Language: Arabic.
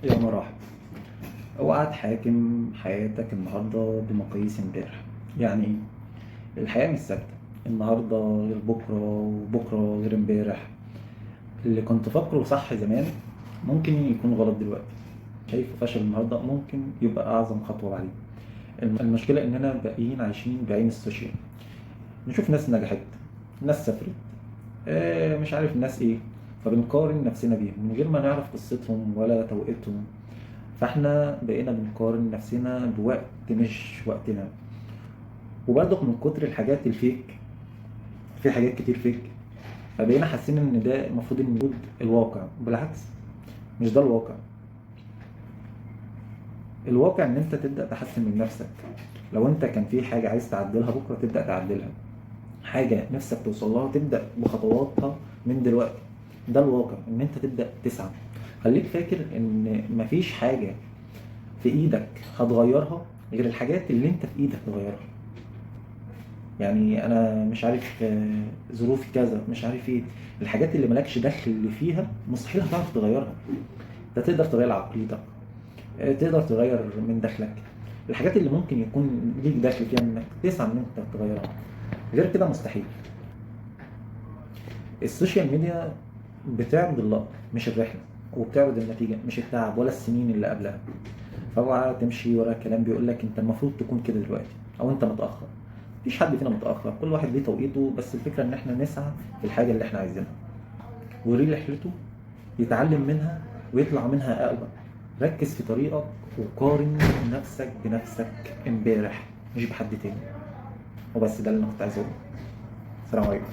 يا مرحبا. اوعى تحاكم حياتك النهارده بمقاييس امبارح. يعني ايه؟ الحياة مش ثابتة. النهارده غير بكرة وبكرة غير امبارح. اللي كنت فاكره صح زمان ممكن يكون غلط دلوقتي. شايفه فشل النهارده ممكن يبقى أعظم خطوة بعدين. المشكلة إننا باقيين عايشين بعين السوشيال. نشوف ناس نجحت، ناس سافرت، مش عارف الناس ايه، فبنقارن نفسنا بيهم من غير ما نعرف قصتهم ولا توقيتهم. فاحنا بقينا بنقارن نفسنا بوقت مش وقتنا. وبرضك من كتر الحاجات الفيك، في حاجات كتير فيك، فبقينا حاسين ان ده المفروض ان يكون الواقع. بالعكس، مش ده الواقع. الواقع ان انت تبدأ تحسن من نفسك. لو انت كان في حاجة عايز تعدلها بكرة تبدأ تعدلها، حاجة نفسك توصل لها تبدأ بخطواتها من دلوقتي. ده الواقع، ان انت تبدأ تسعى. خليك فاكر ان مفيش حاجة في ايدك هتغيرها غير الحاجات اللي انت في ايدك تغيرها. يعني انا مش عارف، ظروفي كذا مش عارف ايه، الحاجات اللي مالكش دخل اللي فيها مستحيل هتعرف تغيرها. انت تقدر تغير عقليتك، تقدر تغير من دخلك. الحاجات اللي ممكن يكون ليك دخل فيها انك تسعى ان انت تغيرها، غير كده مستحيل. السوشيال ميديا بتعرض اللقطة مش الرحلة، وبتعرض النتيجة مش التعب ولا السنين اللي قبلها. فاوعى تمشي ورا كلام بيقول لك انت المفروض تكون كده دلوقتي او انت متاخر. مفيش حد فينا متاخر، كل واحد ليه توقيته، بس الفكره ان احنا نسعى في الحاجه اللي احنا عايزينها، وريه رحلته يتعلم منها ويطلع منها اقوى. ركز في طريقك وقارن نفسك بنفسك امبارح، مش بحد تاني. وبس ده اللي انا كنت عايز اقوله. السلام عليكم.